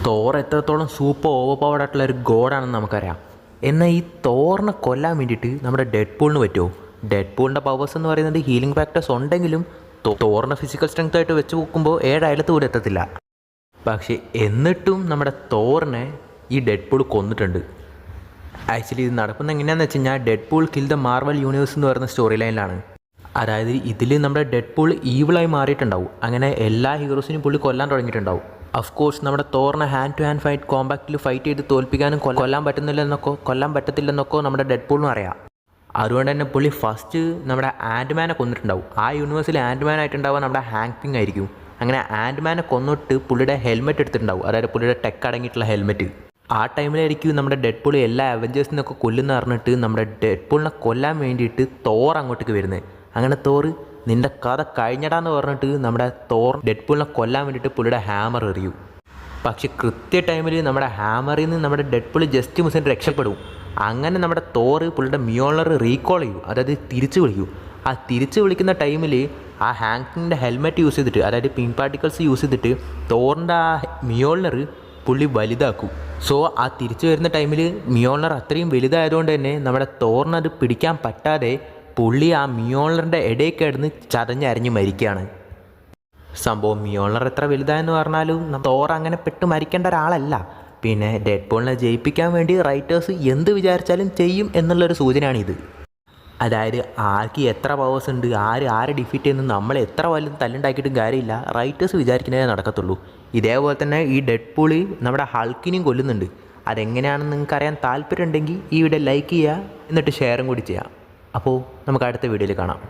Thor എത്രത്തോളം super over powered ആയിട്ടുള്ള ഒരു ഗോഡാണെന്ന് നമുക്കറിയാം. എന്നാൽ ഈ തോറിനെ കൊല്ലാൻ വേണ്ടിയിട്ട് നമ്മുടെ ഡെഡ് പൂളിന് പറ്റുമോ? ഡെഡ് പൂളിൻ്റെ പവേഴ്സ് എന്ന് പറയുന്നത് ഹീലിംഗ് ഫാക്ടേഴ്സ് ഉണ്ടെങ്കിലും തോറിൻ്റെ ഫിസിക്കൽ സ്ട്രെങ്ത് ആയിട്ട് വെച്ച് നോക്കുമ്പോൾ 7 അയലത്ത് പോലും എത്തത്തില്ല. പക്ഷേ എന്നിട്ടും നമ്മുടെ തോറിനെ ഈ ഡെഡ് പൂൾ കൊന്നിട്ടുണ്ട്. ആക്ച്വലി ഇത് നടക്കുന്നത് എങ്ങനെയാണെന്ന് വെച്ച് കഴിഞ്ഞാൽ dead pool kill the Marvel universe എന്ന് പറയുന്ന സ്റ്റോറി ലൈനിലാണ്. അതായത് ഇതിൽ നമ്മുടെ ഡെഡ് പൂൾ ഈവിളായി മാറിയിട്ടുണ്ടാവും. അങ്ങനെ എല്ലാ ഹീറോസിനും പുള്ളി കൊല്ലാൻ തുടങ്ങിയിട്ടുണ്ടാവും. അഫ്കോഴ്സ് നമ്മുടെ തോറിനെ ഹാൻഡ് ടു ഹാൻഡ് ഫൈറ്റ് കോമ്പാക്റ്റിൽ ഫൈറ്റ് ചെയ്ത് തോൽപ്പിക്കാനും കൊല്ലാൻ പറ്റത്തില്ലെന്നൊക്കെ നമ്മുടെ ഡെഡ് പൂളിനും അറിയാം. അതുകൊണ്ട് തന്നെ പുള്ളി ഫസ്റ്റ് നമ്മുടെ ആൻഡ്മാനെ കൊന്നിട്ടുണ്ടാവും. ആ യൂണിവേഴ്സിൽ ആൻഡ്മാൻ ആയിട്ടുണ്ടാവുക നമ്മുടെ ഹാങ് പിങ് ആയിരിക്കും. അങ്ങനെ ആൻഡ്മാനെ കൊന്നിട്ട് പുള്ളിയുടെ ഹെൽമെറ്റ് എടുത്തിട്ടുണ്ടാവും, അതായത് പുള്ളിയുടെ ടെക്ക് അടങ്ങിയിട്ടുള്ള ഹെൽമെറ്റ്. ആ ടൈമിലായിരിക്കും നമ്മുടെ ഡെഡ് പൂൾ എല്ലാ അവഞ്ചേഴ്സിനൊക്കെ കൊല്ലുന്ന പറഞ്ഞിട്ട് നമ്മുടെ ഡെഡ് പൂളിനെ കൊല്ലാൻ വേണ്ടിയിട്ട് തോർ അങ്ങോട്ടേക്ക് വരുന്നത്. അങ്ങനെ തോർ നിൻ്റെ കഥ കഴിഞ്ഞടാന്ന് പറഞ്ഞിട്ട് നമ്മുടെ തോർ ഡെഡ് പൂളിനെ കൊല്ലാൻ വേണ്ടിയിട്ട് പുള്ളിയുടെ ഹാമർ എറിയും. പക്ഷെ കൃത്യ ടൈമിൽ നമ്മുടെ ഹാമറിൽ നിന്ന് നമ്മുടെ ഡെഡ് പൂൾ ജസ്റ്റ് മിസ്സിന് രക്ഷപ്പെടും. അങ്ങനെ നമ്മുടെ തോർ പുള്ളിയുടെ മിയോളർ റീകോൾ ചെയ്യും, അതായത് തിരിച്ചു വിളിക്കും. ആ തിരിച്ചു വിളിക്കുന്ന ടൈമിൽ ആ ഹാങ്ങിൻ്റെ ഹെൽമെറ്റ് യൂസ് ചെയ്തിട്ട്, അതായത് പിൻ പാർട്ടിക്കിൾസ് യൂസ് ചെയ്തിട്ട് തോറിൻ്റെ ആ മിയോളർ പുള്ളി വലുതാക്കും. സോ ആ തിരിച്ചു വരുന്ന ടൈമിൽ മിയോളർ അത്രയും വലുതായതുകൊണ്ട് തന്നെ നമ്മുടെ തോറിനത് പിടിക്കാൻ പറ്റാതെ പുള്ളി ആ മിയോളറിൻ്റെ ഇടയിൽ കിടന്ന് ചതഞ്ഞരഞ്ഞ് മരിക്കുകയാണ്. സംഭവം മിയോളർ എത്ര വലുതായെന്ന് പറഞ്ഞാലും തോർ അങ്ങനെ പെട്ട് മരിക്കേണ്ട ഒരാളല്ല. പിന്നെ ഡെഡ് പൂളിനെ ജയിപ്പിക്കാൻ വേണ്ടി റൈറ്റേഴ്സ് എന്ത് വിചാരിച്ചാലും ചെയ്യും എന്നുള്ളൊരു സൂചനയാണിത്. അതായത് ആർക്ക് എത്ര പവേഴ്സ് ഉണ്ട്, ആരെ ഡിഫീറ്റ് ചെയ്യുന്നത് നമ്മൾ എത്ര വലുതും തല്ലുണ്ടാക്കിയിട്ടും കാര്യമില്ല, റൈറ്റേഴ്സ് വിചാരിക്കുന്നതേ നടക്കത്തുള്ളൂ. ഇതേപോലെ തന്നെ ഈ ഡെഡ് പൂള് നമ്മുടെ ഹൾക്കിനെയും കൊല്ലുന്നുണ്ട്. അതെങ്ങനെയാണെന്ന് നിങ്ങൾക്ക് അറിയാൻ താല്പര്യം ഉണ്ടെങ്കിൽ ഈ വീഡിയോ ലൈക്ക് ചെയ്യുക, എന്നിട്ട് ഷെയറും കൂടി ചെയ്യുക. അപ്പോൾ നമുക്ക് അടുത്ത വീഡിയോയിൽ കാണാം.